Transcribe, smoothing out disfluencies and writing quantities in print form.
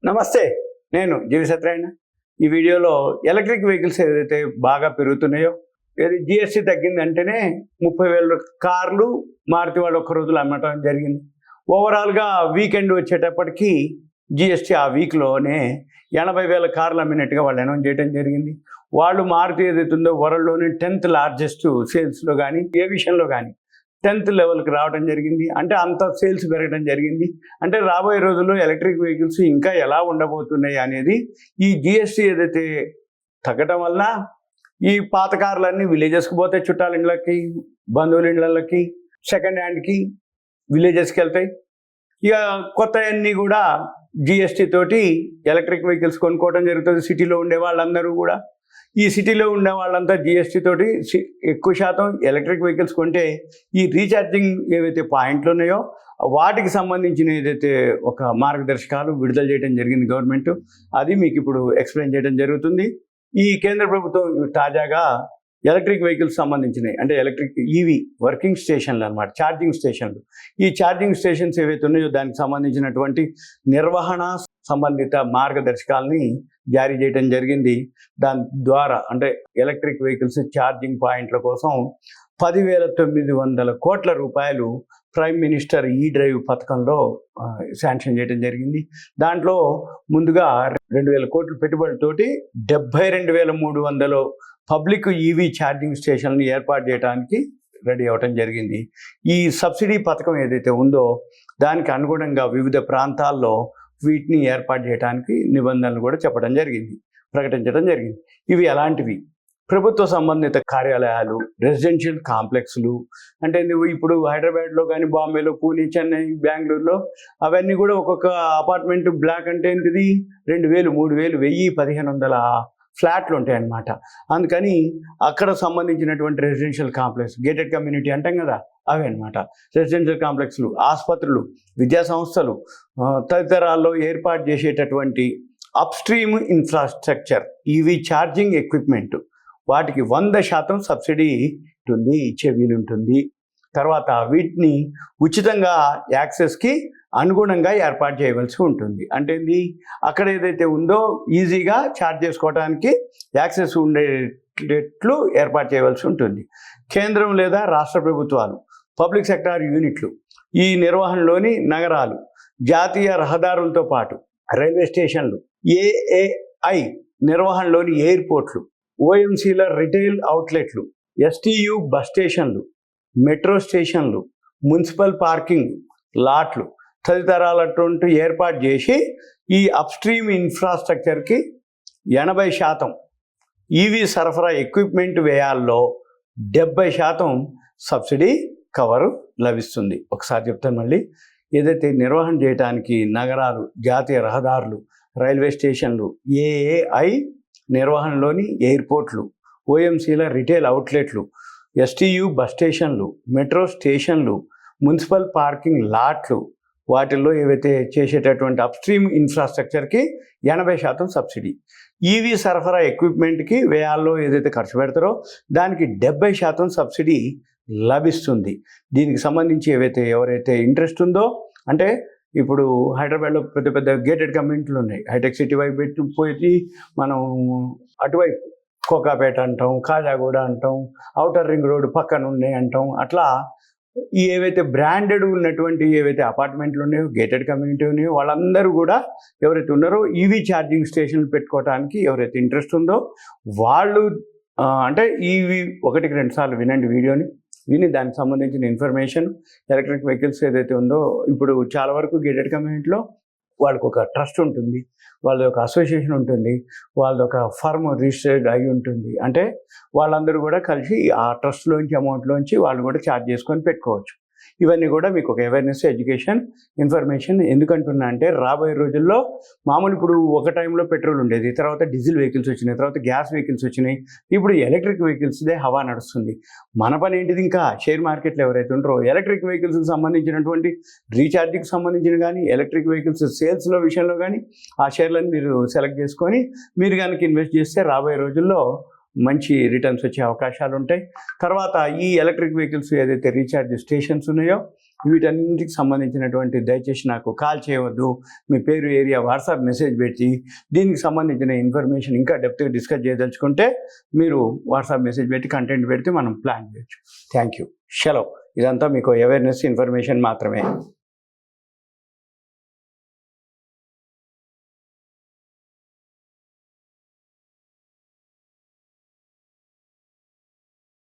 నమస్తే, నేను జీవి సత్యనారాయణ. ఈ వీడియోలో ఎలక్ట్రిక్ వెహికల్స్ ఏదైతే బాగా పెరుగుతున్నాయో, ఏది జిఎస్టీ తగ్గిందంటేనే 30,000 కార్లు మారుతి వాళ్ళు ఒక్క రోజులో అమ్మటం జరిగింది. ఓవరాల్గా వీకెండ్ వచ్చేటప్పటికి జిఎస్టీ ఆ వీక్లోనే 80,000 కార్లు అమ్మినట్టుగా వాళ్ళు అనౌన్స్ చేయడం జరిగింది. వాళ్ళు మారుతి ఏదైతే ఉందో వరల్డ్లోని 10th లార్జెస్ట్ సేల్స్లో కానీ ఏ విషయంలో కానీ 10th లెవెల్కి రావడం జరిగింది. అంటే అంత సేల్స్ పెరగడం జరిగింది. అంటే రాబోయే రోజుల్లో ఎలక్ట్రిక్ వెహికల్స్ ఇంకా ఎలా ఉండబోతున్నాయి అనేది ఈ జిఎస్టీ ఏదైతే తగ్గడం వల్ల ఈ పాత కార్లన్నీ విలేజెస్కి పోతాయి, చుట్టాల ఇళ్ళకి, బంధువుల ఇళ్ళకి, సెకండ్ హ్యాండ్కి విలేజెస్కి వెళ్తాయి. ఇక కొత్త అన్నీ కూడా జిఎస్టీ తోటి ఎలక్ట్రిక్ వెహికల్స్ కొనుక్కోవడం జరుగుతుంది. సిటీలో ఉండే వాళ్ళందరూ కూడా, ఈ సిటీలో ఉండే వాళ్ళంతా జిఎస్టీ తోటి ఎక్కువ శాతం ఎలక్ట్రిక్ వెహికల్స్ కొంటే ఈ రీఛార్జింగ్ ఏవైతే పాయింట్లు ఉన్నాయో వాటికి సంబంధించిన ఏదైతే ఒక మార్గదర్శకాలు విడుదల చేయడం జరిగింది గవర్నమెంట్, అది మీకు ఇప్పుడు ఎక్స్ప్లెయిన్ చేయడం జరుగుతుంది. ఈ కేంద్ర ప్రభుత్వం తాజాగా ఎలక్ట్రిక్ వెహికల్స్ సంబంధించినవి, అంటే ఎలక్ట్రిక్ ఈవీ వర్కింగ్ స్టేషన్లు అనమాట, ఛార్జింగ్ స్టేషన్లు. ఈ ఛార్జింగ్ స్టేషన్స్ ఏవైతే ఉన్నాయో దానికి సంబంధించినటువంటి నిర్వహణ సంబంధిత మార్గదర్శకాలని జారీ చేయడం జరిగింది. దాని ద్వారా అంటే ఎలక్ట్రిక్ వెహికల్స్ ఛార్జింగ్ పాయింట్ల కోసం 10,900 కోట్ల రూపాయలు ప్రైమ్ మినిస్టర్ ఈ డ్రైవ్ పథకంలో శాంక్షన్ చేయడం జరిగింది. దాంట్లో ముందుగా 2,000 కోట్ల పెట్టుబడితోటి 72,300 పబ్లిక్ ఈవీ ఛార్జింగ్ స్టేషన్లు ఏర్పాటు చేయడానికి రెడీ అవ్వటం జరిగింది. ఈ సబ్సిడీ పథకం ఏదైతే ఉందో దానికి అనుగుణంగా వివిధ ప్రాంతాల్లో వీటిని ఏర్పాటు చేయడానికి నిబంధనలు కూడా చెప్పడం జరిగింది, ప్రకటించడం జరిగింది. ఇవి ఎలాంటివి? ప్రభుత్వ సంబంధిత కార్యాలయాలు, రెసిడెన్షియల్ కాంప్లెక్స్లు, అంటే నువ్వు ఇప్పుడు హైదరాబాద్లో కానీ, బాంబేలో, పూణే, చెన్నై, బెంగళూరులో అవన్నీ కూడా ఒక్కొక్క అపార్ట్మెంట్ బ్లాక్ అంటే ఏంటిది 2,000, 3,000, 1,000, 1,500 ఫ్లాట్లు ఉంటాయి అన్నమాట. అందుకని అక్కడ సంబంధించినటువంటి రెసిడెన్షియల్ కాంప్లెక్స్, గేటెడ్ కమ్యూనిటీ అంటాం కదా, అవే అనమాట. రెసిడెన్షియల్ కాంప్లెక్స్లు, ఆసుపత్రులు, విద్యా సంస్థలు తదితరాల్లో ఏర్పాటు చేసేటటువంటి upstream infrastructure, EV charging equipment, వాటికి 100% సబ్సిడీ ఉంటుంది, ఇచ్చే వీలుంటుంది. తర్వాత వీటిని ఉచితంగా యాక్సెస్కి అనుగుణంగా ఏర్పాటు చేయవలసి ఉంటుంది. అంటే ఇది అక్కడ ఏదైతే ఉందో ఈజీగా ఛార్జ్ చేసుకోవడానికి యాక్సెస్ ఉండేట్లు ఏర్పాటు చేయవలసి ఉంటుంది. కేంద్రం లేదా రాష్ట్ర ప్రభుత్వాలు, పబ్లిక్ సెక్టార్ యూనిట్లు ఈ నిర్వహణలోని నగరాలు, జాతీయ రహదారులతో పాటు రైల్వే స్టేషన్లు, ఏఏఐ నిర్వహణలోని ఎయిర్పోర్ట్లు, ఓఎంసీల రిటైల్ అవుట్లెట్లు, ఎస్టీయు బస్ స్టేషన్లు, మెట్రో స్టేషన్లు, మున్సిపల్ పార్కింగ్ లాట్లు తదితరాలటువంటి ఏర్పాటు చేసి ఈ అప్స్ట్రీమ్ ఇన్ఫ్రాస్ట్రక్చర్కి 80% ఈవీ సరఫరా ఎక్విప్మెంట్ వ్యయాల్లో 70% సబ్సిడీ కవరు లభిస్తుంది. ఒకసారి చెప్తాను మళ్ళీ. ఏదైతే నిర్వహణ చేయడానికి నగరాలు, జాతీయ రహదారులు, రైల్వే స్టేషన్లు, ఏఏఐ నిర్వహణలోని ఎయిర్పోర్ట్లు, ఓఎంసీల రిటైల్ అవుట్లెట్లు, ఎస్టీయు బస్ స్టేషన్లు, మెట్రో స్టేషన్లు, మున్సిపల్ పార్కింగ్ లాట్లు, వాటిల్లో ఏవైతే చేసేటటువంటి అప్స్ట్రీమ్ ఇన్ఫ్రాస్ట్రక్చర్కి 80% సబ్సిడీ. ఈవీ సరఫరా ఎక్విప్మెంట్కి వ్యయాల్లో ఏదైతే ఖర్చు పెడతారో దానికి 70% సబ్సిడీ లభిస్తుంది. దీనికి సంబంధించి ఎవరైతే ఇంట్రెస్ట్ ఉందో, అంటే ఇప్పుడు హైదరాబాద్లో పెద్ద పెద్ద గేటెడ్ కమ్యూనిటీలు ఉన్నాయి. హైటెక్ సిటీ వైపు పోయి మనం అటువైపు కోకాపేట అంటాం, కాజాగూడ అంటాం, ఔటర్ రింగ్ రోడ్ పక్కన ఉన్నాయి అంటాం. అట్లా ఈ ఏవైతే బ్రాండెడ్ ఉన్నటువంటి ఏవైతే అపార్ట్మెంట్లు ఉన్నాయో, గేటెడ్ కమ్యూనిటీ ఉన్నాయో వాళ్ళందరూ కూడా ఎవరైతే ఉన్నారో ఈవీ ఛార్జింగ్ స్టేషన్లు పెట్టుకోవడానికి ఎవరైతే ఇంట్రెస్ట్ ఉందో వాళ్ళు అంటే ఈవీ 1-2 సార్లు వినండి వీడియోని, విని దానికి సంబంధించిన ఇన్ఫర్మేషన్, ఎలక్ట్రిక్ వెహికల్స్ ఏదైతే ఉందో ఇప్పుడు చాలా వరకు గేటెడ్ కమ్యూనిటీలో వాళ్ళకు ఒక ట్రస్ట్ ఉంటుంది, వాళ్ళది ఒక అసోసియేషన్ ఉంటుంది, వాళ్ళది ఒక ఫర్మ్ రిజిస్టర్డ్ అయి ఉంటుంది. అంటే వాళ్ళందరూ కూడా కలిసి ఆ ట్రస్ట్లోంచి అమౌంట్లోంచి వాళ్ళు కూడా ఛార్జ్ చేసుకొని పెట్టుకోవచ్చు. ఇవన్నీ కూడా మీకు ఒక అవేర్నెస్, ఎడ్యుకేషన్, ఇన్ఫర్మేషన్. ఎందుకంటున్నా అంటే రాబోయే రోజుల్లో మామూలు ఇప్పుడు ఒక టైంలో పెట్రోల్ ఉండేది, తర్వాత డీజిల్ వెహికల్స్ వచ్చినాయి, తర్వాత గ్యాస్ వెహికల్స్ వచ్చినాయి, ఇప్పుడు ఎలక్ట్రిక్ వెహికల్స్దే హవా నడుస్తుంది. మన పని ఏంటిది? ఇంకా షేర్ మార్కెట్లో ఎవరైతే ఉంటారో ఎలక్ట్రిక్ వెహికల్స్కి సంబంధించినటువంటి రీఛార్జింగ్కి సంబంధించిన కానీ, ఎలక్ట్రిక్ వెహికల్స్ సేల్స్లో విషయంలో కానీ ఆ షేర్లను మీరు సెలెక్ట్ చేసుకొని మీరు కనుక ఇన్వెస్ట్ చేస్తే రాబోయే రోజుల్లో మంచి రిటర్న్స్ వచ్చే అవకాశాలు ఉంటాయి. తర్వాత ఈ ఎలక్ట్రిక్ వెహికల్స్ ఏదైతే రీఛార్జ్ స్టేషన్స్ ఉన్నాయో వీటన్నింటికి సంబంధించినటువంటి దయచేసి నాకు కాల్ చేయవద్దు. మీ పేరు, ఏరియా, వాట్సాప్ మెసేజ్ పెట్టి దీనికి సంబంధించిన ఇన్ఫర్మేషన్ ఇంకా డెప్త్గా డిస్కస్ చేయదలుచుకుంటే మీరు వాట్సాప్ మెసేజ్ పెట్టి కంటెంట్ పెడితే మనం ప్లాన్ చేయొచ్చు. Thank you. సెలవు. ఇదంతా మీకు అవేర్నెస్ ఇన్ఫర్మేషన్ మాత్రమే.